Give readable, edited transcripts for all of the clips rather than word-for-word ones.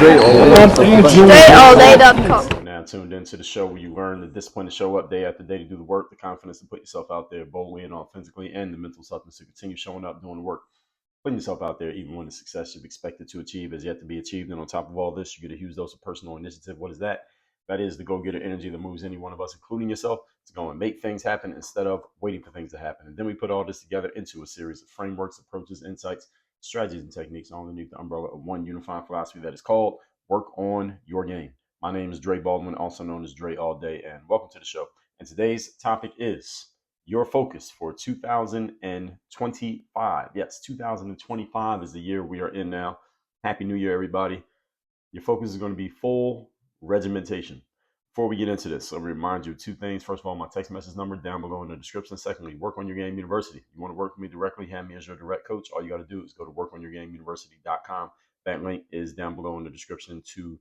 DreAllDay.com. Now tuned into the show where you learn the discipline to show up day after day to do the work, the confidence to put yourself out there boldly and authentically, and the mental toughness to continue showing up, doing the work, putting yourself out there even when the success you've expected to achieve is yet to be achieved. And on top of all this, you get a huge dose of personal initiative. What is that? That is the go-getter energy that moves any one of us, including yourself, to go and make things happen instead of waiting for things to happen. And then we put all this together into a series of frameworks, approaches, insights, strategies, and techniques all underneath the umbrella of one unifying philosophy that is called Work on Your Game. My name is Dre Baldwin, also known as Dre All Day, and welcome to the show. And today's topic is your focus for 2025. Yes, 2025 is the year we are in now. Happy New Year, everybody. Your focus is going to be full regimentation. Before we get into this, I'll remind you of two things. First of all, my text message number down below in the description. Secondly, Work on Your Game University. You want to work with me directly, have me as your direct coach. All you got to do is go to workonyourgameuniversity.com. That link is down below in the description to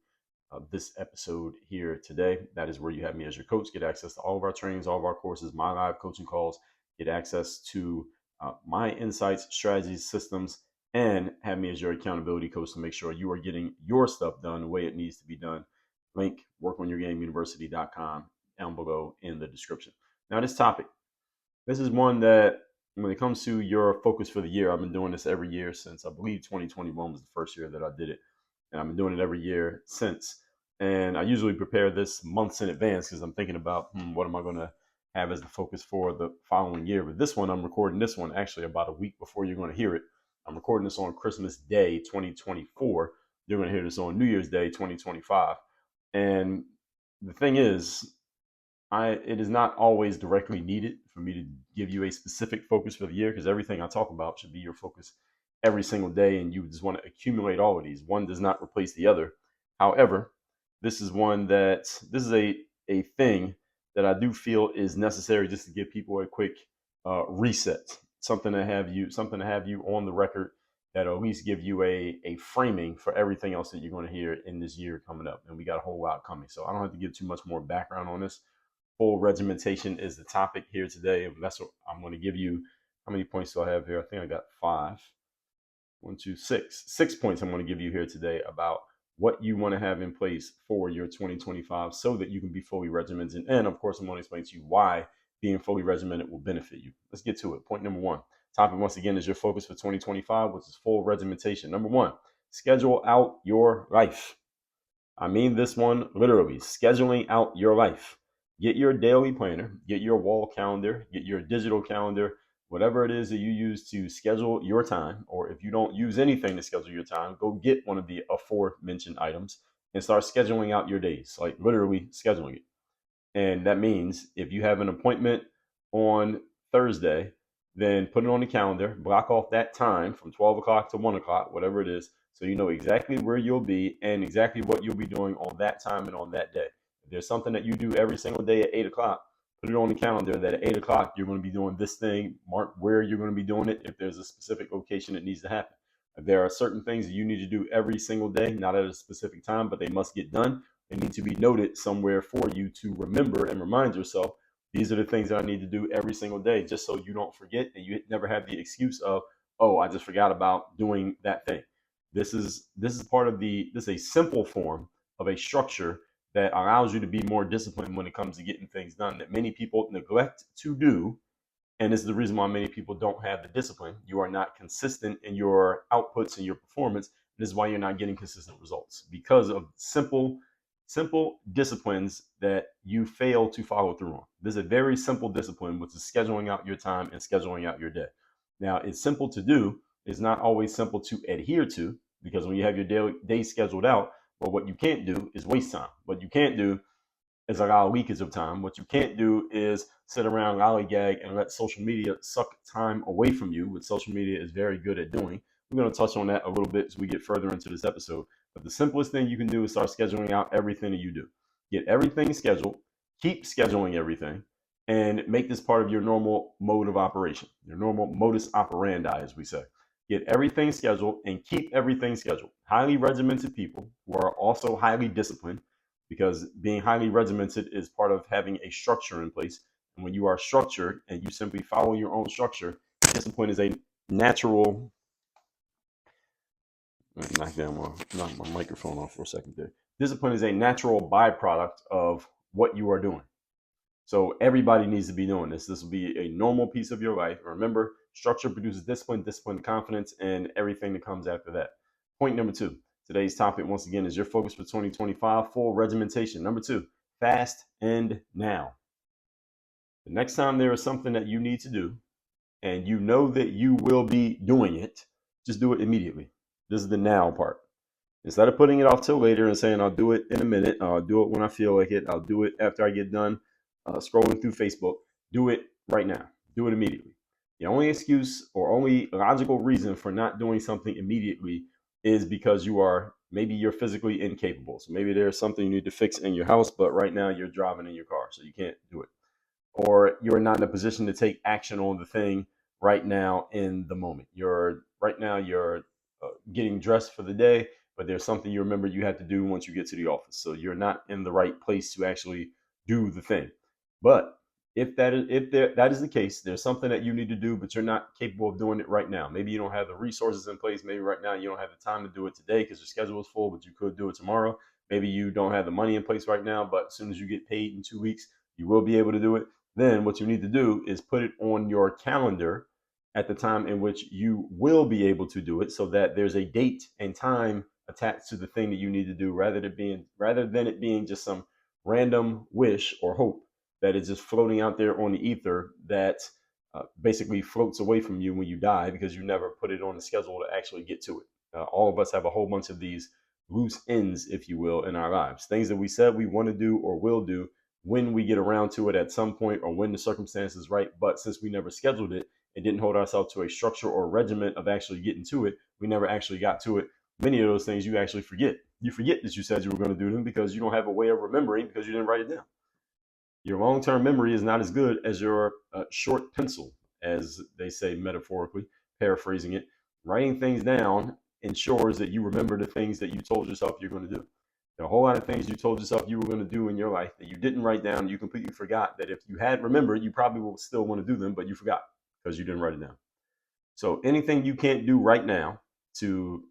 this episode here today. That is where you have me as your coach. Get access to all of our trainings, all of our courses, my live coaching calls, get access to my insights, strategies, systems, and have me as your accountability coach to make sure you are getting your stuff done the way it needs to be done. Link workonyourgameuniversity.com down below in the description. Now, this topic, this is one that when it comes to your focus for the year, I've been doing this every year since I believe 2021 was the first year that I did it. And I've been doing it every year since. And I usually prepare this months in advance because I'm thinking about what am I going to have as the focus for the following year. But this one, I'm recording this one actually about a week before you're going to hear it. I'm recording this on Christmas Day 2024. You're going to hear this on New Year's Day 2025. And the thing is, it is not always directly needed for me to give you a specific focus for the year, because everything I talk about should be your focus every single day, and you just want to accumulate all of these. One does not replace the other. However, this is a thing that I do feel is necessary just to give people a quick reset, something to have you on the record that'll at least give you a framing for everything else that you're going to hear in this year coming up. And we got a whole lot coming, so I don't have to give too much more background on this. Full regimentation is the topic here today, and that's what I'm going to give you. How many points do I have here? I think I got 5. 1, 2, 6. 6 points I'm going to give you here today about what you want to have in place for your 2025 so that you can be fully regimented. And of course, I'm going to explain to you why being fully regimented will benefit you. Let's get to it. Point number 1. Topic, once again, is your focus for 2025, which is full regimentation. Number 1, schedule out your life. I mean this one literally, scheduling out your life. Get your daily planner, get your wall calendar, get your digital calendar, whatever it is that you use to schedule your time, or if you don't use anything to schedule your time, go get one of the aforementioned items and start scheduling out your days, like literally scheduling it. And that means if you have an appointment on Thursday, then put it on the calendar, block off that time from 12 o'clock to 1 o'clock, whatever it is, so you know exactly where you'll be and exactly what you'll be doing on that time and on that day. If there's something that you do every single day at 8 o'clock, put it on the calendar that at 8 o'clock, you're going to be doing this thing. Mark where you're going to be doing it if there's a specific location that needs to happen. If there are certain things that you need to do every single day, not at a specific time, but they must get done. They need to be noted somewhere for you to remember and remind yourself, these are the things that I need to do every single day, just so you don't forget and you never have the excuse of, oh, I just forgot about doing that thing. This is a simple form of a structure that allows you to be more disciplined when it comes to getting things done that many people neglect to do. And this is the reason why many people don't have the discipline. You are not consistent in your outputs and your performance. This is why you're not getting consistent results, because of simple disciplines that you fail to follow through on. There's a very simple discipline, which is scheduling out your time and scheduling out your day. Now, it's simple to do. It's not always simple to adhere to, because when you have your day scheduled out, but what you can't do is waste time. What you can't do is allow leakage of time. What you can't do is sit around lollygag and let social media suck time away from you, which social media is very good at doing. We're going to touch on that a little bit as we get further into this episode. But the simplest thing you can do is start scheduling out everything that you do. Get everything scheduled, keep scheduling everything, and make this part of your normal mode of operation, your normal modus operandi, as we say. Get everything scheduled and keep everything scheduled. Highly regimented people who are also highly disciplined, because being highly regimented is part of having a structure in place. And when you are structured and you simply follow your own structure, discipline is a natural Knock my microphone off for a second there. Discipline is a natural byproduct of what you are doing. So everybody needs to be doing this. This will be a normal piece of your life. Remember, structure produces discipline, discipline, confidence, and everything that comes after that. Point number 2. Today's topic, once again, is your focus for 2025, full regimentation. Number 2, fast and now. The next time there is something that you need to do, and you know that you will be doing it, just do it immediately. This is the now part. Instead of putting it off till later and saying, I'll do it in a minute, I'll do it when I feel like it, I'll do it after I get done scrolling through Facebook, do it right now. Do it immediately. The only excuse or only logical reason for not doing something immediately is because maybe you're physically incapable. So maybe there's something you need to fix in your house, but right now you're driving in your car, so you can't do it. Or you're not in a position to take action on the thing right now in the moment. You're getting dressed for the day, but there's something you remember you have to do once you get to the office. So you're not in the right place to actually do the thing. But if that is the case, there's something that you need to do, but you're not capable of doing it right now. Maybe you don't have the resources in place. Maybe right now you don't have the time to do it today because your schedule is full, but you could do it tomorrow. Maybe you don't have the money in place right now, but as soon as you get paid in 2 weeks, you will be able to do it. Then what you need to do is put it on your calendar at the time in which you will be able to do it, so that there's a date and time attached to the thing that you need to do, rather than it being just some random wish or hope that is just floating out there on the ether that basically floats away from you when you die because you never put it on the schedule to actually get to it. All of us have a whole bunch of these loose ends, if you will, in our lives. Things that we said we want to do or will do when we get around to it at some point or when the circumstance is right. But since we never scheduled it and didn't hold ourselves to a structure or regiment of actually getting to it, we never actually got to it. Many of those things you actually forget. You forget that you said you were going to do them because you don't have a way of remembering because you didn't write it down. Your long-term memory is not as good as your short pencil, as they say metaphorically, paraphrasing it. Writing things down ensures that you remember the things that you told yourself you're going to do. There are a whole lot of things you told yourself you were going to do in your life that you didn't write down. You completely forgot that if you had remembered, you probably will still want to do them, but you forgot because you didn't write it down. So anything you can't do right now to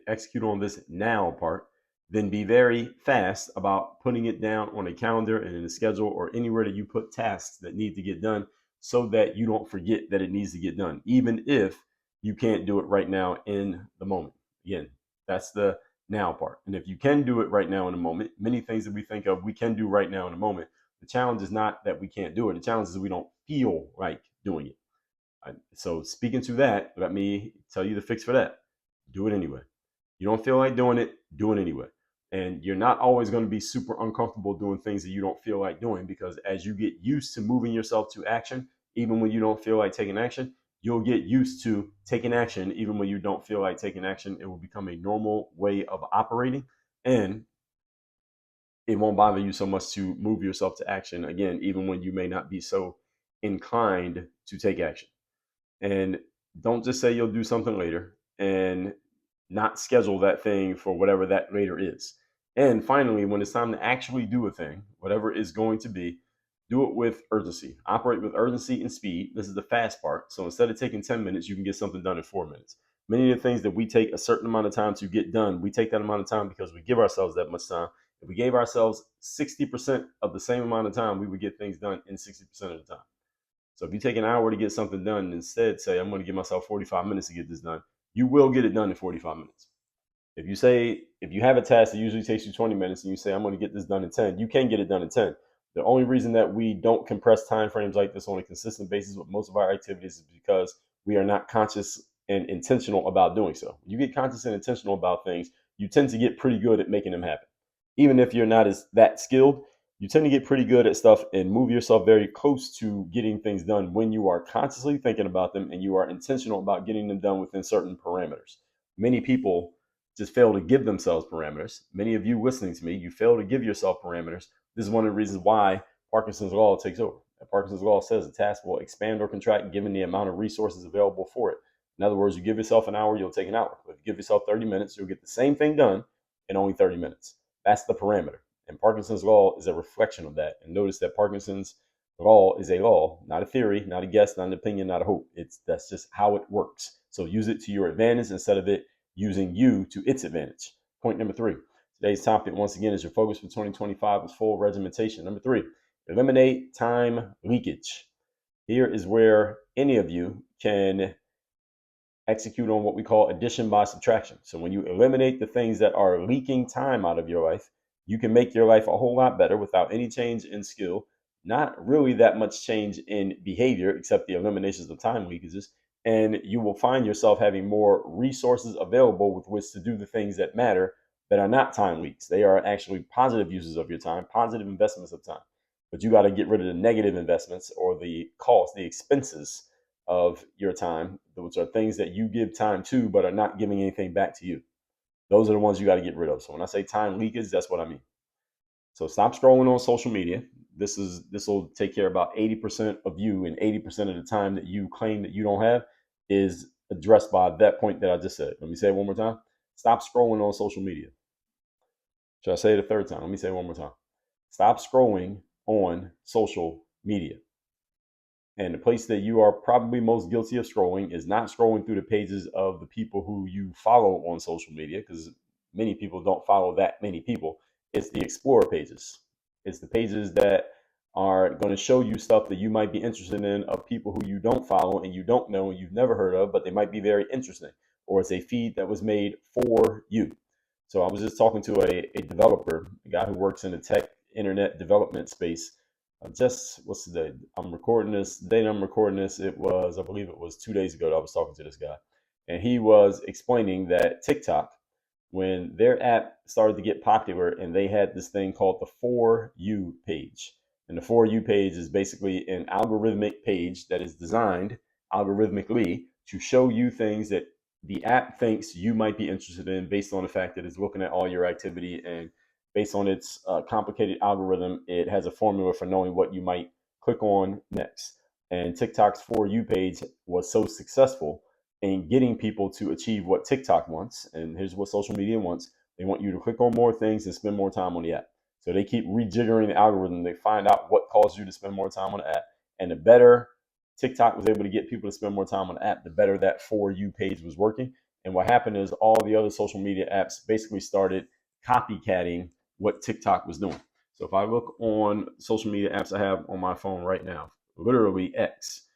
execute on this now part, then be very fast about putting it down on a calendar and in a schedule or anywhere that you put tasks that need to get done so that you don't forget that it needs to get done, even if you can't do it right now in the moment. Again, that's the now part. And if you can do it right now in a moment, many things that we think of we can do right now in a moment. The challenge is not that we can't do it. The challenge is we don't feel like doing it. So speaking to that, let me tell you the fix for that. Do it anyway. You don't feel like doing it, do it anyway. And you're not always going to be super uncomfortable doing things that you don't feel like doing, because as you get used to moving yourself to action, even when you don't feel like taking action, you'll get used to taking action even when you don't feel like taking action. It will become a normal way of operating, and it won't bother you so much to move yourself to action again, even when you may not be so inclined to take action. And don't just say you'll do something later and not schedule that thing for whatever that later is. And finally, when it's time to actually do a thing, whatever it's going to be, do it with urgency. Operate with urgency and speed. This is the fast part. So instead of taking 10 minutes, you can get something done in 4 minutes. Many of the things that we take a certain amount of time to get done, we take that amount of time because we give ourselves that much time. If we gave ourselves 60% of the same amount of time, we would get things done in 60% of the time. So if you take an hour to get something done and instead say, I'm going to give myself 45 minutes to get this done, you will get it done in 45 minutes. If you have a task that usually takes you 20 minutes and you say, I'm going to get this done in 10, you can get it done in 10. The only reason that we don't compress time frames like this on a consistent basis with most of our activities is because we are not conscious and intentional about doing so. When you get conscious and intentional about things, you tend to get pretty good at making them happen. Even if you're not that skilled, you tend to get pretty good at stuff and move yourself very close to getting things done when you are consciously thinking about them and you are intentional about getting them done within certain parameters. Many people just fail to give themselves parameters. Many of you listening to me, you fail to give yourself parameters. This is one of the reasons why Parkinson's law takes over. Parkinson's law says a task will expand or contract given the amount of resources available for it. In other words, you give yourself an hour, you'll take an hour. If you give yourself 30 minutes, you'll get the same thing done in only 30 minutes. That's the parameter. And Parkinson's law is a reflection of that. And notice that Parkinson's law is a law, not a theory, not a guess, not an opinion, not a hope. That's just how it works. So use it to your advantage instead of it using you to its advantage. Point number 3. Today's topic, once again, is your focus for 2025 is full regimentation. Number 3, eliminate time leakage. Here is where any of you can execute on what we call addition by subtraction. So when you eliminate the things that are leaking time out of your life, you can make your life a whole lot better without any change in skill, not really that much change in behavior, except the eliminations of time leakages. And you will find yourself having more resources available with which to do the things that matter that are not time leaks. They are actually positive uses of your time, positive investments of time. But you got to get rid of the negative investments or the cost, the expenses of your time, which are things that you give time to but are not giving anything back to you. Those are the ones you got to get rid of. So when I say time leakage, that's what I mean. So stop scrolling on social media. This will take care of about 80% of you, and 80% of the time that you claim that you don't have is addressed by that point that I just said. Let me say it one more time. Stop scrolling on social media. Should I say it a third time? Let me say it one more time. Stop scrolling on social media. And the place that you are probably most guilty of scrolling is not scrolling through the pages of the people who you follow on social media, because many people don't follow that many people. It's the Explorer pages. It's the pages that are going to show you stuff that you might be interested in of people who you don't follow and you don't know and you've never heard of, but they might be very interesting. Or it's a feed that was made for you. So I was just talking to a developer, a guy who works in the tech internet development space. What's the day? I'm recording this. The day I'm recording this, I believe it was 2 days ago that I was talking to this guy. And he was explaining that TikTok, when their app started to get popular, and they had this thing called the For You page. And the For You page is basically an algorithmic page that is designed algorithmically to show you things that the app thinks you might be interested in based on the fact that it's looking at all your activity, and based on its complicated algorithm, it has a formula for knowing what you might click on next. And TikTok's For You page was so successful in getting people to achieve what TikTok wants. And here's what social media wants. They want you to click on more things and spend more time on the app. So they keep rejiggering the algorithm. They find out what caused you to spend more time on the app. And the better TikTok was able to get people to spend more time on the app, the better that For You page was working. And what happened is all the other social media apps basically started copycatting what TikTok was doing. So if I look on social media apps I have on my phone right now, literally X,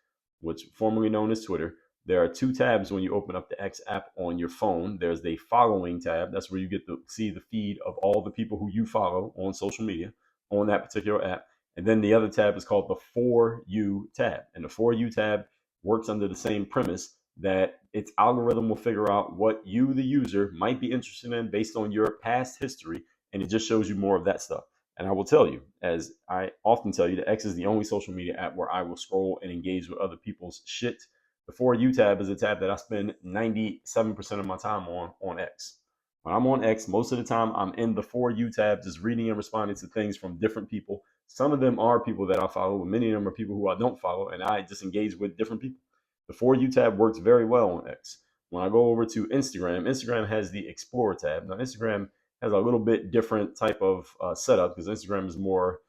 which formerly known as Twitter, there are 2 tabs when you open up the X app on your phone. There's the following tab. That's where you get to see the feed of all the people who you follow on social media on that particular app. And then the other tab is called the For You tab. And the For You tab works under the same premise that its algorithm will figure out what you, the user, might be interested in based on your past history, and it just shows you more of that stuff. And I will tell you, as I often tell you, that X is the only social media app where I will scroll and engage with other people's shit. The For You tab is a tab that I spend 97% of my time on X. When I'm on X, most of the time I'm in the For You tab, just reading and responding to things from different people. Some of them are people that I follow, but many of them are people who I don't follow, and I just engage with different people. The For You tab works very well on X. When I go over to Instagram, Instagram has the Explorer tab. Now, Instagram has a little bit different type of setup, because Instagram is more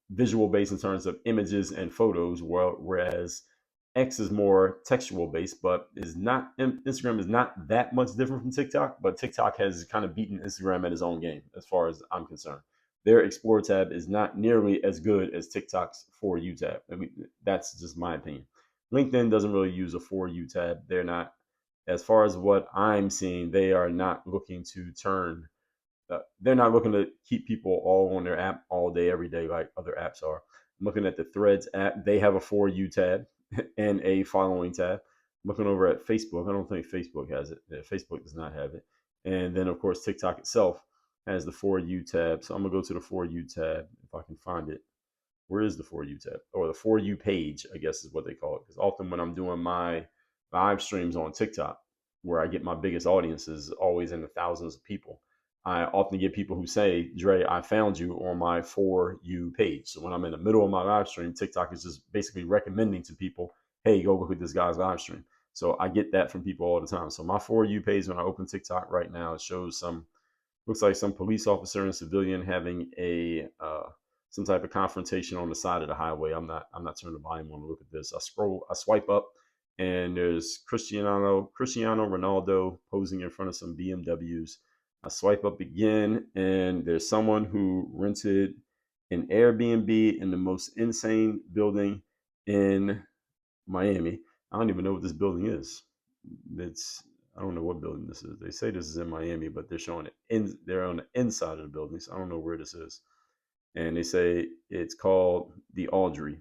visual based in terms of images and photos, whereas X is more textual based, but Instagram is not that much different from TikTok, but TikTok has kind of beaten Instagram at its own game as far as I'm concerned. Their Explore tab is not nearly as good as TikTok's For You tab. I mean, that's just my opinion. LinkedIn doesn't really use a For You tab. They're not, as far as what I'm seeing, they are not looking to they're not looking to keep people all on their app all day, every day, like other apps are. I'm looking at the Threads app. They have a For You tab and a following tab. I'm looking over at Facebook. I don't think Facebook has it. Facebook does not have it. And then, of course, TikTok itself has the For You tab. So I'm going to go to the For You tab if I can find it. Where is the For You tab? Or the For You page, I guess is what they call it. Because often when I'm doing my live streams on TikTok, where I get my biggest audiences, always in the thousands of people, I often get people who say, Dre, I found you on my For You page. So when I'm in the middle of my live stream, TikTok is just basically recommending to people, hey, go look at this guy's live stream. So I get that from people all the time. So my For You page, when I open TikTok right now, it shows looks like some police officer and civilian having some type of confrontation on the side of the highway. I'm not turning the volume on to look at this. I swipe up, and there's Cristiano Ronaldo posing in front of some BMWs. I swipe up again, and there's someone who rented an Airbnb in the most insane building in Miami. I don't even know what this building is. I don't know what building this is. They say this is in Miami, but they're showing it they're on the inside of the building, so I don't know where this is. And they say it's called the Audrey,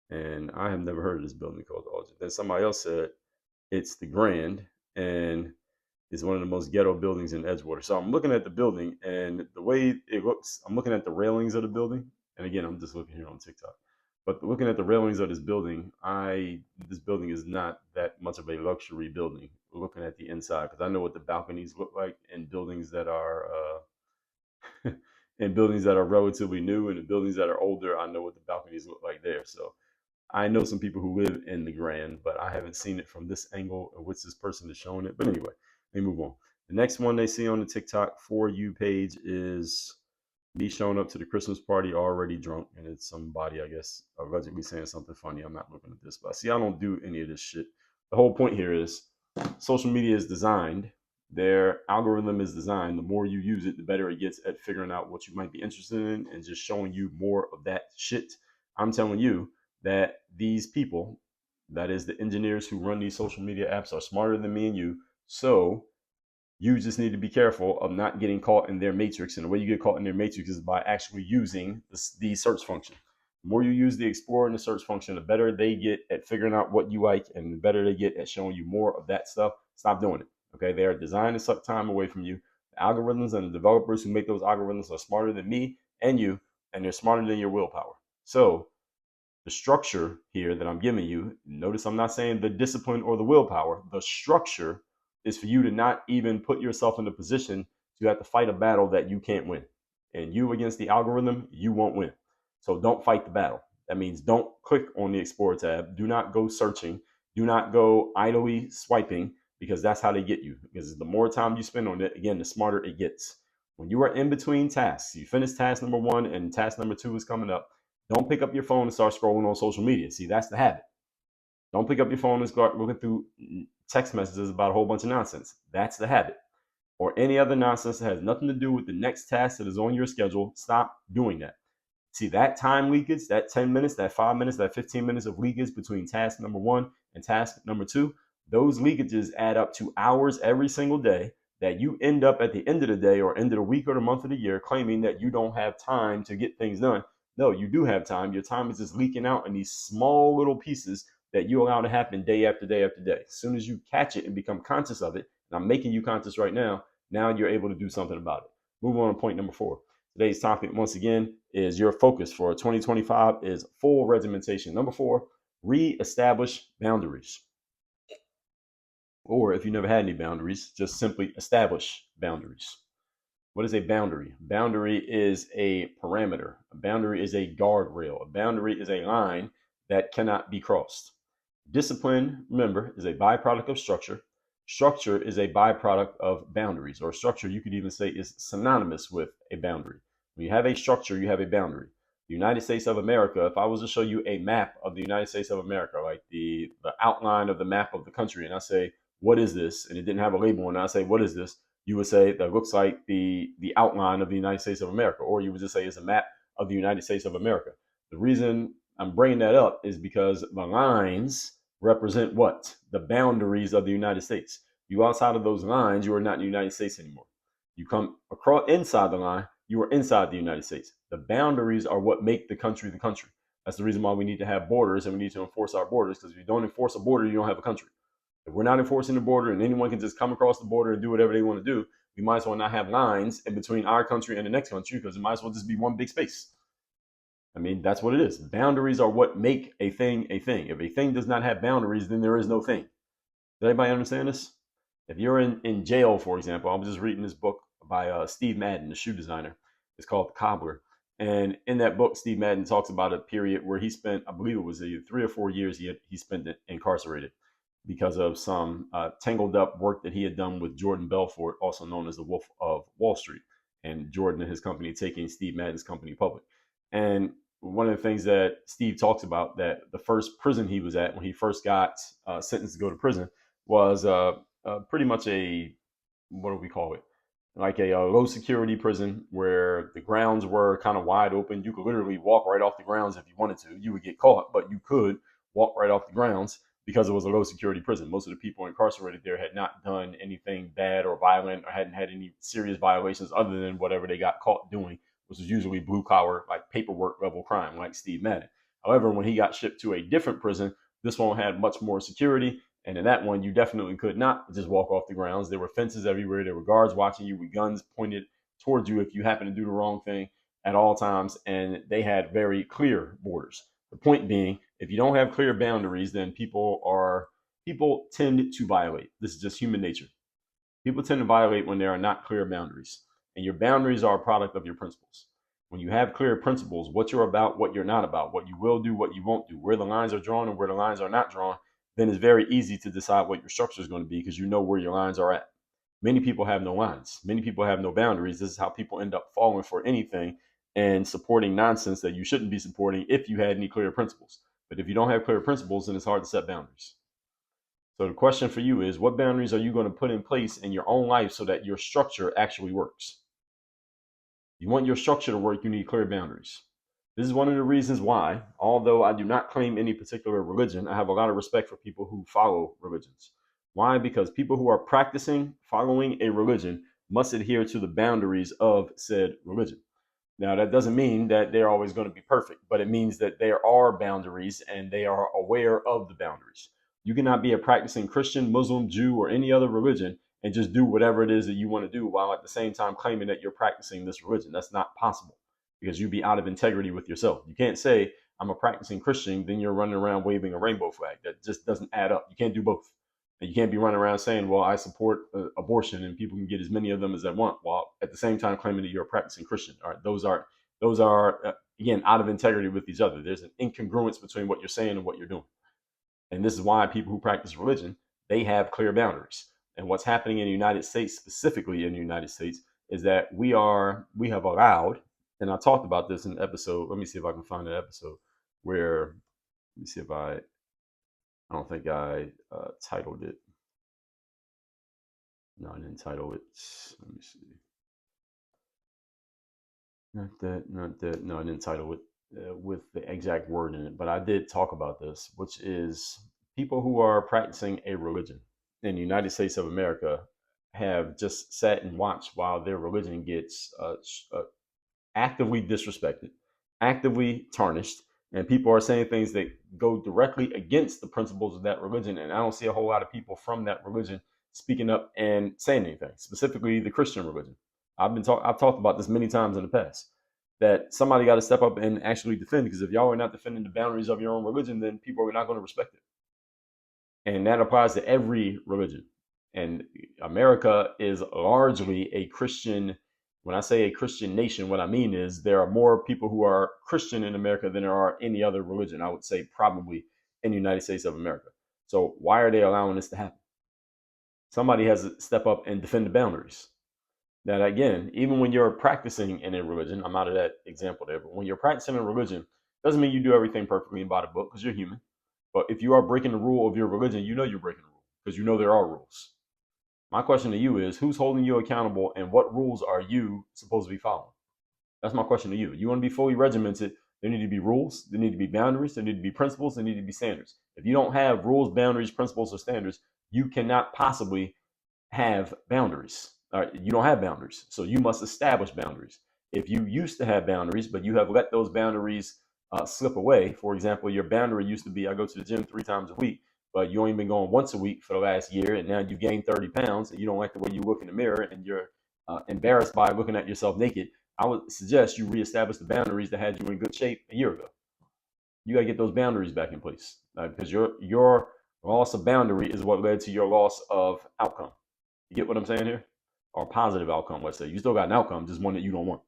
and I have never heard of this building called the Audrey. Then somebody else said it's the Grand, and it's one of the most ghetto buildings in Edgewater. So I'm looking at the building, and the way it looks, I'm looking at the railings of the building. And again, I'm just looking here on TikTok. But looking at the railings of this building, this building is not that much of a luxury building. We're looking at the inside, because I know what the balconies look like in buildings that are in buildings that are relatively new, and in buildings that are older. I know what the balconies look like there. So I know some people who live in the Grand, but I haven't seen it from this angle, or which this person is showing it. But anyway, let me move on. The next one they see on the TikTok For You page is me showing up to the Christmas party already drunk, and it's somebody, I guess, allegedly saying something funny. I'm not looking at this, but see, I don't do any of this shit. The whole point here is social media is designed, their algorithm is designed, the more you use it, the better it gets at figuring out what you might be interested in and just showing you more of that shit. I'm telling you that these people, that is the engineers who run these social media apps, are smarter than me and you. So you just need to be careful of not getting caught in their matrix. And the way you get caught in their matrix is by actually using the search function. The more you use the Explorer and the search function, the better they get at figuring out what you like, and the better they get at showing you more of that stuff. Stop doing it. Okay, they are designed to suck time away from you. The algorithms and the developers who make those algorithms are smarter than me and you, and they're smarter than your willpower. So the structure here that I'm giving you, notice I'm not saying the discipline or the willpower. The structure is for you to not even put yourself in a position to have to fight a battle that you can't win. And you against the algorithm, you won't win. So don't fight the battle. That means don't click on the Explorer tab. Do not go searching. Do not go idly swiping, because that's how they get you. Because the more time you spend on it, again, the smarter it gets. When you are in between tasks, you finish task number 1 and task number 2 is coming up, don't pick up your phone and start scrolling on social media. See, that's the habit. Don't pick up your phone and start looking through text messages about a whole bunch of nonsense. That's the habit. Or any other nonsense that has nothing to do with the next task that is on your schedule. Stop doing that. See, that time leakage, that 10 minutes, that 5 minutes, that 15 minutes of leakage between task number 1 and task number 2, those leakages add up to hours every single day that you end up at the end of the day or end of the week or the month of the year claiming that you don't have time to get things done. No, you do have time. Your time is just leaking out in these small little pieces that you allow to happen day after day after day. As soon as you catch it and become conscious of it, and I'm making you conscious right now, now you're able to do something about it. Move on to point number 4. Today's topic, once again, is your focus for 2025 is full regimentation. Number 4, reestablish boundaries. Or if you never had any boundaries, just simply establish boundaries. What is a boundary? Boundary is a parameter. A boundary is a guardrail. A boundary is a line that cannot be crossed. Discipline, remember, is a byproduct of structure. Structure is a byproduct of boundaries, or structure, you could even say, is synonymous with a boundary. When you have a structure, you have a boundary. The United States of America, if I was to show you a map of the United States of America, like the outline of the map of the country, and I say, what is this? And it didn't have a label on it, I say, what is this? You would say that looks like the outline of the United States of America, or you would just say it's a map of the United States of America. The reason I'm bringing that up is because the lines represent what? The boundaries of the United States. You outside of those lines, you are not in the United States anymore. You come across inside the line, you are inside the United States. The boundaries are what make the country the country. That's the reason why we need to have borders and we need to enforce our borders, because if you don't enforce a border, you don't have a country. If we're not enforcing the border and anyone can just come across the border and do whatever they want to do, we might as well not have lines in between our country and the next country, because it might as well just be one big space. I mean, that's what it is. Boundaries are what make a thing a thing. If a thing does not have boundaries, then there is no thing. Does anybody understand this? If you're in jail, for example, I was just reading this book by Steve Madden, the shoe designer. It's called The Cobbler. And in that book, Steve Madden talks about a period where he spent, I believe it was 3 or 4 years he spent incarcerated because of some tangled up work that he had done with Jordan Belfort, also known as the Wolf of Wall Street, and Jordan and his company taking Steve Madden's company public. And one of the things that Steve talks about, that the first prison he was at when he first got sentenced to go to prison was pretty much a, what do we call it? Like a low security prison where the grounds were kind of wide open. You could literally walk right off the grounds if you wanted to. You would get caught, but you could walk right off the grounds because it was a low security prison. Most of the people incarcerated there had not done anything bad or violent or hadn't had any serious violations other than whatever they got caught doing, which was usually blue collar, like paperwork level crime, like Steve Madden. However, when he got shipped to a different prison, this one had much more security. And in that one, you definitely could not just walk off the grounds. There were fences everywhere. There were guards watching you with guns pointed towards you if you happen to do the wrong thing at all times. And they had very clear borders. The point being, if you don't have clear boundaries, then people tend to violate. This is just human nature. People tend to violate when there are not clear boundaries. And your boundaries are a product of your principles. When you have clear principles, what you're about, what you're not about, what you will do, what you won't do, where the lines are drawn and where the lines are not drawn, then it's very easy to decide what your structure is going to be because you know where your lines are at. Many people have no lines. Many people have no boundaries. This is how people end up falling for anything and supporting nonsense that you shouldn't be supporting if you had any clear principles. But if you don't have clear principles, then it's hard to set boundaries. So the question for you is, what boundaries are you going to put in place in your own life so that your structure actually works? You want your structure to work, you need clear boundaries. This is one of the reasons why, although I do not claim any particular religion, I have a lot of respect for people who follow religions. Why? Because people who are practicing following a religion must adhere to the boundaries of said religion. Now, that doesn't mean that they're always going to be perfect, but it means that there are boundaries and they are aware of the boundaries. You cannot be a practicing Christian, Muslim, Jew, or any other religion and just do whatever it is that you want to do while at the same time claiming that you're practicing this religion. That's not possible because you'd be out of integrity with yourself. You can't say, I'm a practicing Christian, then you're running around waving a rainbow flag. That just doesn't add up. You can't do both. And you can't be running around saying, well, I support abortion and people can get as many of them as they want, while at the same time claiming that you're a practicing Christian. All right, those are again, out of integrity with each other. There's an incongruence between what you're saying and what you're doing. And this is why people who practice religion, they have clear boundaries. And what's happening in the United States, specifically in the United States, is that we have allowed, and I talked about this in an episode. Let me see if I can find an episode where, let me see if I don't think I titled it. No, I didn't title it. Let me see. Not that. No, I didn't title it with the exact word in it, but I did talk about this, which is people who are practicing a religion in the United States of America have just sat and watched while their religion gets actively disrespected, actively tarnished, and people are saying things that go directly against the principles of that religion. And I don't see a whole lot of people from that religion speaking up and saying anything, specifically the Christian religion. I've talked about this many times in the past, that somebody got to step up and actually defend, because if y'all are not defending the boundaries of your own religion, then people are not going to respect it. And that applies to every religion. And America is largely a Christian. When I say a Christian nation, what I mean is there are more people who are Christian in America than there are any other religion, I would say probably in the United States of America. So why are they allowing this to happen? Somebody has to step up and defend the boundaries. That again, even when you're practicing in a religion, I'm out of that example there, but when you're practicing a religion, doesn't mean you do everything perfectly and by the book, because you're human. But if you are breaking the rule of your religion, you know you're breaking the rule because you know there are rules. My question to you is, who's holding you accountable and what rules are you supposed to be following? That's my question to you. You want to be fully regimented, there need to be rules, there need to be boundaries, there need to be principles, there need to be standards. If you don't have rules, boundaries, principles, or standards, you cannot possibly have boundaries. All right, you don't have boundaries, so you must establish boundaries. If you used to have boundaries, but you have let those boundaries slip away, for example, your boundary used to be, I go to the gym 3 times a week, but you only been going once a week for the last year, and now you've gained 30 pounds, and you don't like the way you look in the mirror, and you're embarrassed by looking at yourself naked. I would suggest you reestablish the boundaries that had you in good shape a year ago. You got to get those boundaries back in place, because your loss of boundary is what led to your loss of outcome. You get what I'm saying here? Or positive outcome, let's say. You still got an outcome, just one that you don't want.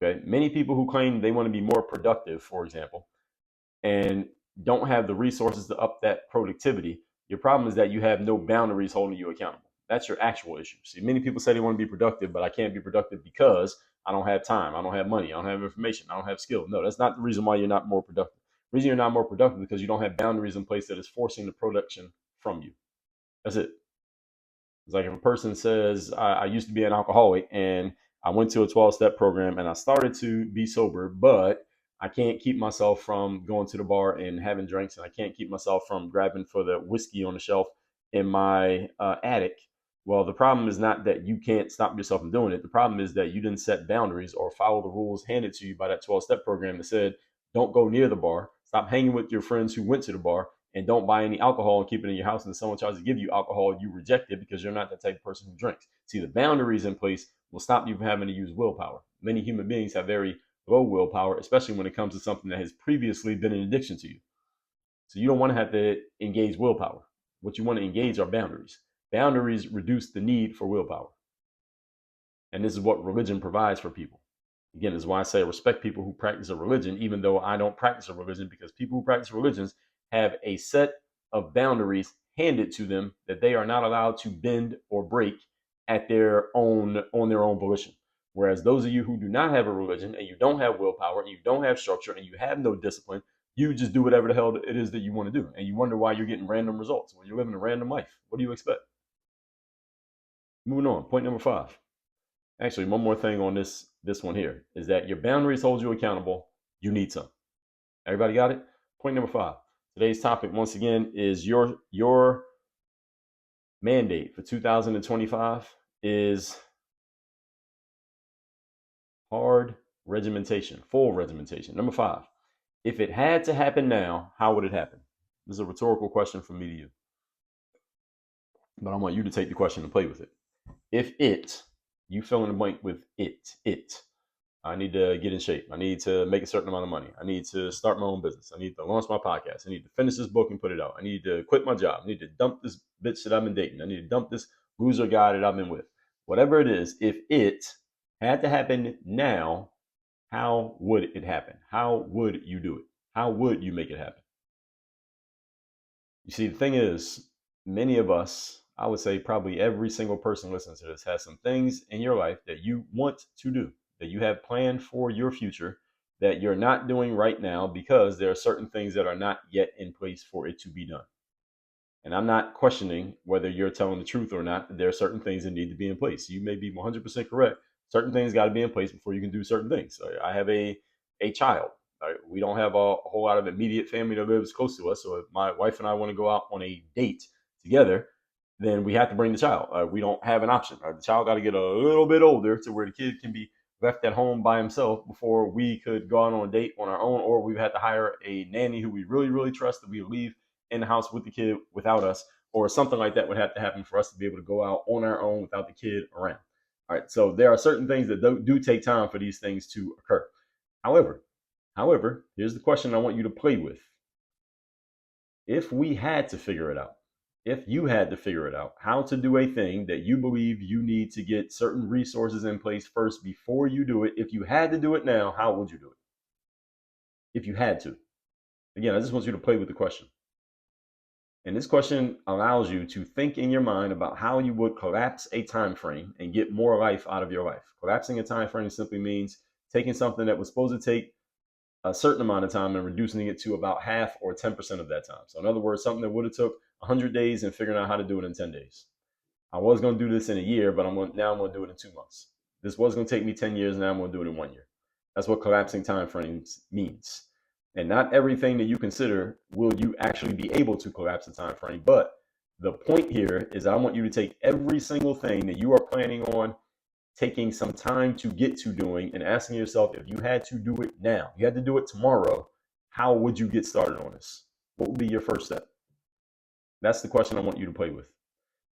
Okay. Many people who claim they want to be more productive, for example, and don't have the resources to up that productivity, your problem is that you have no boundaries holding you accountable. That's your actual issue. See, many people say they want to be productive, but I can't be productive because I don't have time, I don't have money, I don't have information, I don't have skill. No, that's not the reason why you're not more productive. The reason you're not more productive is because you don't have boundaries in place that is forcing the production from you. That's it. It's like if a person says, I used to be an alcoholic and I went to a 12-step program and I started to be sober, but I can't keep myself from going to the bar and having drinks, and I can't keep myself from grabbing for the whiskey on the shelf in my attic. Well, the problem is not that you can't stop yourself from doing it. The problem is that you didn't set boundaries or follow the rules handed to you by that 12-step program that said, don't go near the bar, stop hanging with your friends who went to the bar, and don't buy any alcohol and keep it in your house. And if someone tries to give you alcohol, you reject it because you're not the type of person who drinks. See, the boundaries in place will stop you from having to use willpower. Many human beings have very low willpower, especially when it comes to something that has previously been an addiction to you. So you don't want to have to engage willpower. What you want to engage are boundaries. Boundaries reduce the need for willpower. And this is what religion provides for people. Again, this is why I say respect people who practice a religion, even though I don't practice a religion, because people who practice religions have a set of boundaries handed to them that they are not allowed to bend or break on their own volition. Whereas those of you who do not have a religion and you don't have willpower and you don't have structure and you have no discipline, you just do whatever the hell it is that you want to do. And you wonder why you're getting random results when you're living a random life. What do you expect? Moving on, point number 5. Actually, one more thing on this one here is that your boundaries hold you accountable. You need some. Everybody got it? Point number 5. Today's topic, once again, is your mandate for 2025 is hard regimentation, full regimentation. Number 5, if it had to happen now, how would it happen? This is a rhetorical question from me to you. But I want you to take the question and play with it. If you fill in the blank with it. I need to get in shape. I need to make a certain amount of money. I need to start my own business. I need to launch my podcast. I need to finish this book and put it out. I need to quit my job. I need to dump this bitch that I've been dating. I need to dump this loser guy that I've been with. Whatever it is, if it had to happen now, how would it happen? How would you do it? How would you make it happen? You see, the thing is, many of us, I would say probably every single person listening to this, has some things in your life that you want to do, that you have planned for your future, that you're not doing right now because there are certain things that are not yet in place for it to be done. And I'm not questioning whether you're telling the truth or not, that there are certain things that need to be in place. You may be 100% correct. Certain things got to be in place before you can do certain things. So I have a child. Right? We don't have a whole lot of immediate family that lives close to us. So if my wife and I want to go out on a date together, then we have to bring the child. We don't have an option. The child got to get a little bit older to where the kid can be left at home by himself before we could go out on a date on our own, or we've had to hire a nanny who we really, really trust that we leave in the house with the kid without us, or something like that would have to happen for us to be able to go out on our own without the kid around. All right, so there are certain things that do take time for these things to occur. However, here's the question I want you to play with. If we had to figure it out, if you had to figure it out, how to do a thing that you believe you need to get certain resources in place first before you do it, if you had to do it now, how would you do it? If you had to. Again, I just want you to play with the question. And this question allows you to think in your mind about how you would collapse a time frame and get more life out of your life. Collapsing a time frame simply means taking something that was supposed to take a certain amount of time and reducing it to about half or 10% of that time. So in other words, something that would have took 100 days and figuring out how to do it in 10 days. I was going to do this in a year, but now I'm going to do it in 2 months. This was going to take me 10 years, now I'm going to do it in 1 year. That's what collapsing time frames means. And not everything that you consider will you actually be able to collapse the time frame. But the point here is I want you to take every single thing that you are planning on taking some time to get to doing and asking yourself, if you had to do it now, you had to do it tomorrow, how would you get started on this? What would be your first step? That's the question I want you to play with.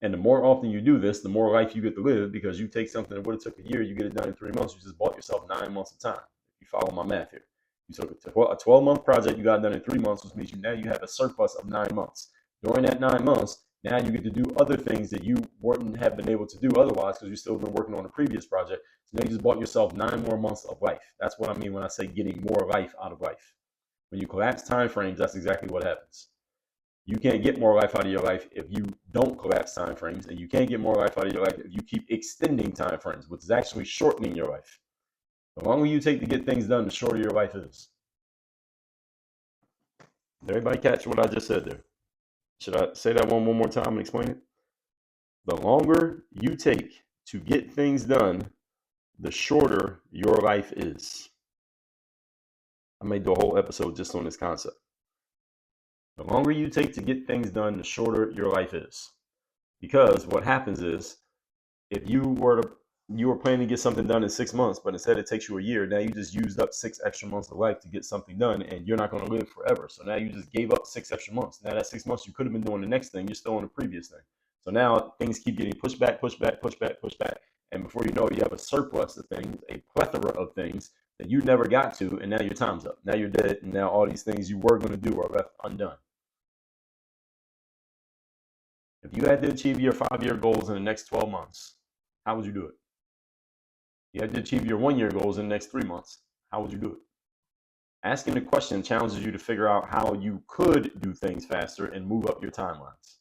And the more often you do this, the more life you get to live, because you take something that would have took a year, you get it done in 3 months, you just bought yourself 9 months of time. If you follow my math here. You took a 12-month project, you got it done in 3 months, which means now you have a surplus of 9 months. During that 9 months, now you get to do other things that you wouldn't have been able to do otherwise because you've still been working on a previous project. So now you just bought yourself 9 more months of life. That's what I mean when I say getting more life out of life. When you collapse time frames, that's exactly what happens. You can't get more life out of your life if you don't collapse time frames, and you can't get more life out of your life if you keep extending time frames, which is actually shortening your life. The longer you take to get things done, the shorter your life is. Did everybody catch what I just said there? Should I say that one more time and explain it? The longer you take to get things done, the shorter your life is. I may do a whole episode just on this concept. The longer you take to get things done, the shorter your life is. Because what happens is, if you were planning to get something done in 6 months, but instead it takes you a year, now you just used up 6 extra months of life to get something done, and you're not going to live forever. So now you just gave up 6 extra months. Now that 6 months you could have been doing the next thing, you're still on the previous thing. So now things keep getting pushed back. And before you know it, you have a surplus of things, a plethora of things that you never got to, and now your time's up. Now you're dead, and now all these things you were going to do are left undone. If you had to achieve your 5-year goals in the next 12 months, how would you do it? You had to achieve your 1-year goals in the next 3 months. How would you do it? Asking the question challenges you to figure out how you could do things faster and move up your timelines.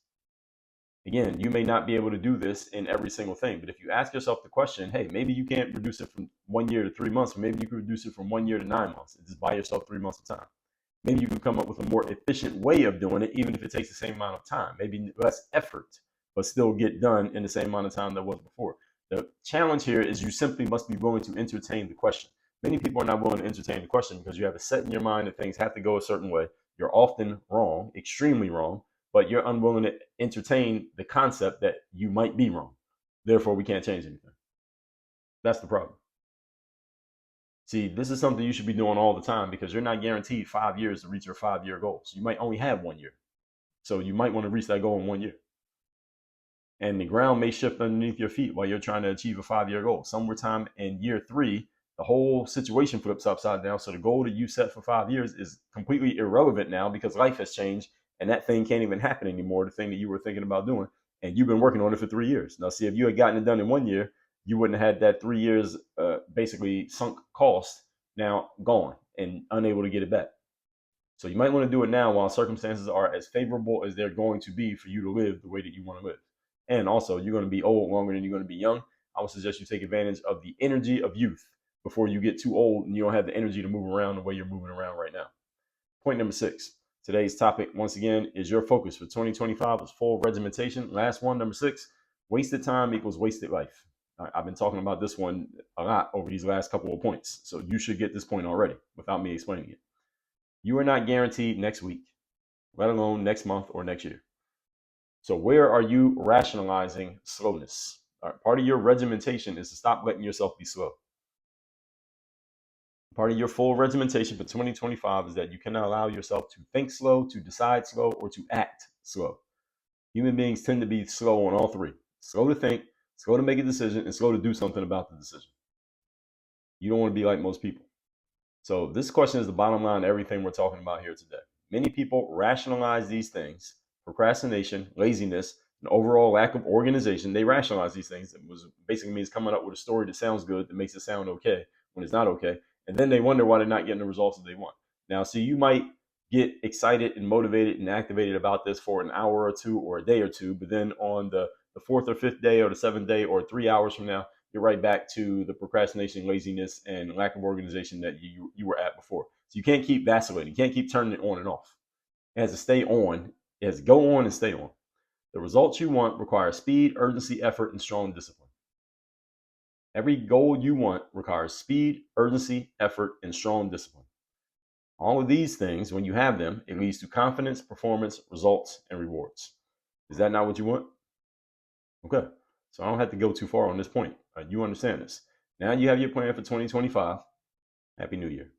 Again, you may not be able to do this in every single thing, but if you ask yourself the question, hey, maybe you can't reduce it from 1 year to 3 months, maybe you could reduce it from 1 year to 9 months and just buy yourself 3 months of time. Maybe you can come up with a more efficient way of doing it, even if it takes the same amount of time, maybe less effort, but still get done in the same amount of time that was before. The challenge here is you simply must be willing to entertain the question. Many people are not willing to entertain the question because you have it set in your mind that things have to go a certain way. You're often wrong, extremely wrong, but you're unwilling to entertain the concept that you might be wrong. Therefore, we can't change anything. That's the problem. See, this is something you should be doing all the time because you're not guaranteed 5 years to reach your 5-year goals. You might only have 1 year. So you might want to reach that goal in 1 year. And the ground may shift underneath your feet while you're trying to achieve a 5-year goal. Sometime in year 3, the whole situation flips upside down. So the goal that you set for 5 years is completely irrelevant now because life has changed and that thing can't even happen anymore, the thing that you were thinking about doing. And you've been working on it for 3 years. Now, see, if you had gotten it done in 1 year, you wouldn't have had that 3 years basically sunk cost now gone and unable to get it back. So you might want to do it now while circumstances are as favorable as they're going to be for you to live the way that you want to live. And also, you're going to be old longer than you're going to be young. I would suggest you take advantage of the energy of youth before you get too old and you don't have the energy to move around the way you're moving around right now. Point number 6. Today's topic, once again, is your focus for 2025 is full regimentation. Last one, number 6, wasted time equals wasted life. I've been talking about this one a lot over these last couple of points. So you should get this point already without me explaining it. You are not guaranteed next week, let alone next month or next year. So where are you rationalizing slowness? Part of your regimentation is to stop letting yourself be slow. Part of your full regimentation for 2025 is that you cannot allow yourself to think slow, to decide slow, or to act slow. Human beings tend to be slow on all three. Slow to think, slow to make a decision, and slow to do something about the decision. You don't want to be like most people. So this question is the bottom line of everything we're talking about here today. Many people rationalize these things: procrastination, laziness, an overall lack of organization. They rationalize these things. It basically means coming up with a story that sounds good, that makes it sound okay when it's not okay. And then they wonder why they're not getting the results that they want. Now, see, you might get excited and motivated and activated about this for an hour or two or a day or two, but then on the 4th or 5th day or the 7th day or 3 hours from now, you're right back to the procrastination, laziness, and lack of organization that you were at before. So you can't keep vacillating. You can't keep turning it on and off. It has to stay on. It has to go on and stay on. The results you want require speed, urgency, effort, and strong discipline. Every goal you want requires speed, urgency, effort, and strong discipline. All of these things, when you have them, it leads to confidence, performance, results, and rewards. Is that not what you want? Okay, so I don't have to go too far on this point. You understand this. Now you have your plan for 2025. Happy New Year.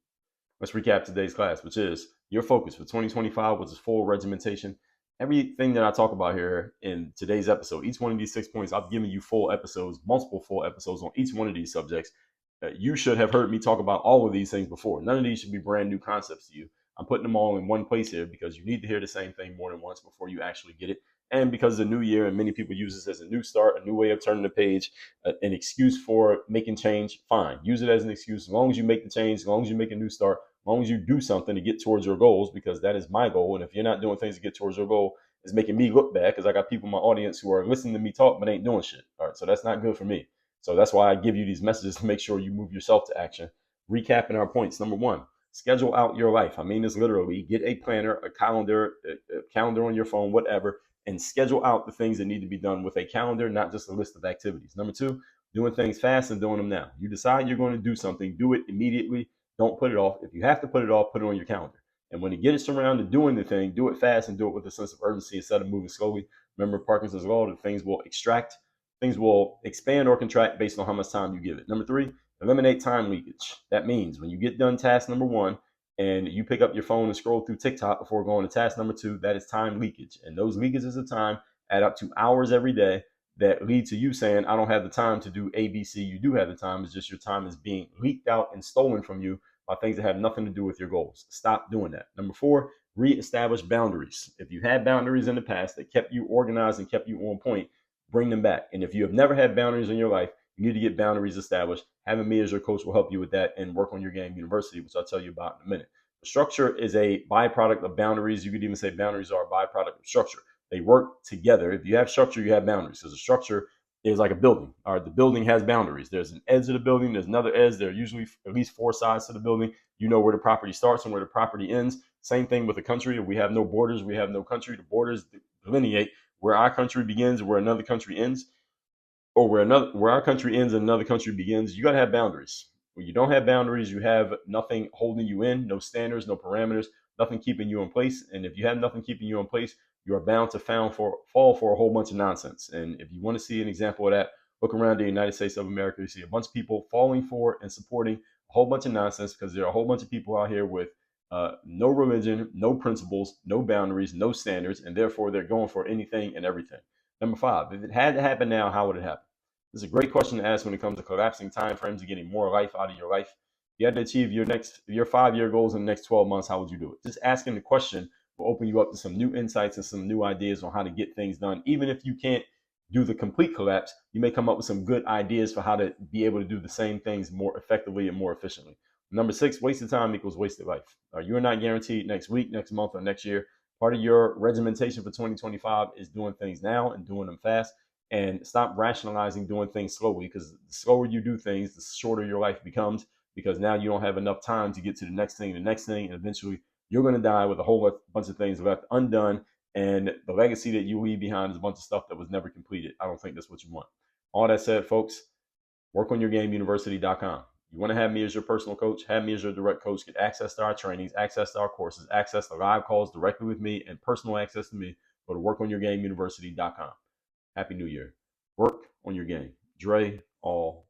Let's recap today's class, which is your focus for 2025, which is full regimentation. Everything that I talk about here in today's episode, each one of these 6 points, I've given you full episodes, multiple full episodes on each one of these subjects. You should have heard me talk about all of these things before. None of these should be brand new concepts to you. I'm putting them all in one place here because you need to hear the same thing more than once before you actually get it. And because it's a new year and many people use this as a new start, a new way of turning the page, an excuse for making change, fine. Use it as an excuse. As long as you make the change, as long as you make a new start, long as you do something to get towards your goals, because that is my goal. And if you're not doing things to get towards your goal, it's making me look bad, because I got people in my audience who are listening to me talk but ain't doing shit. All right, so that's not good for me. So that's why I give you these messages to make sure you move yourself to action. Recapping our points. Number one, schedule out your life. I mean this literally. Get a planner, a calendar on your phone, whatever, and schedule out the things that need to be done with a calendar, not just a list of activities. Number two, doing things fast and doing them now. You decide you're going to do something, do it immediately. Don't put it off. If you have to put it off, put it on your calendar. And when it gets around to doing the thing, do it fast and do it with a sense of urgency instead of moving slowly. Remember Parkinson's law, that things will expand or contract based on how much time you give it. Number three, eliminate time leakage. That means when you get done task number one and you pick up your phone and scroll through TikTok before going to task number two, that is time leakage. And those leakages of time add up to hours every day that lead to you saying, I don't have the time to do ABC. You do have the time. It's just your time is being leaked out and stolen from you by things that have nothing to do with your goals. Stop doing that. Number four, reestablish boundaries. If you had boundaries in the past that kept you organized and kept you on point, bring them back. And if you have never had boundaries in your life, you need to get boundaries established. Having me as your coach will help you with that and work on your game university, which I'll tell you about in a minute. Structure is a byproduct of boundaries. You could even say boundaries are a byproduct of structure. They work together. If you have structure, you have boundaries. Because a structure is like a building. All right, the building has boundaries. There's an edge of the building. There's another edge. There are usually at least four sides to the building. You know where the property starts and where the property ends. Same thing with a country. If we have no borders, we have no country. The borders delineate where our country begins, where another country ends, or where our country ends and another country begins. You got to have boundaries. When you don't have boundaries, you have nothing holding you in, no standards, no parameters, nothing keeping you in place. And if you have nothing keeping you in place, you are bound to fall for a whole bunch of nonsense. And if you want to see an example of that, look around the United States of America. You see a bunch of people falling for and supporting a whole bunch of nonsense because there are a whole bunch of people out here with no religion, no principles, no boundaries, no standards, and therefore they're going for anything and everything. Number five, if it had to happen now, how would it happen? This is a great question to ask when it comes to collapsing time frames and getting more life out of your life. If you had to achieve your 5-year goals in the next 12 months, how would you do it? Just asking the question will open you up to some new insights and some new ideas on how to get things done. Even if you can't do the complete collapse, you may come up with some good ideas for how to be able to do the same things more effectively and more efficiently. Number six, wasted time equals wasted life. You are not guaranteed next week, next month, or next year. Part of your regimentation for 2025 is doing things now and doing them fast. And stop rationalizing doing things slowly, because the slower you do things, the shorter your life becomes, because now you don't have enough time to get to the next thing, and eventually you're going to die with a whole bunch of things left undone. And the legacy that you leave behind is a bunch of stuff that was never completed. I don't think that's what you want. All that said, folks, workonyourgameuniversity.com. You want to have me as your personal coach, have me as your direct coach, get access to our trainings, access to our courses, access to live calls directly with me, and personal access to me. Go to workonyourgameuniversity.com. Happy New Year. Work on your game. Dre all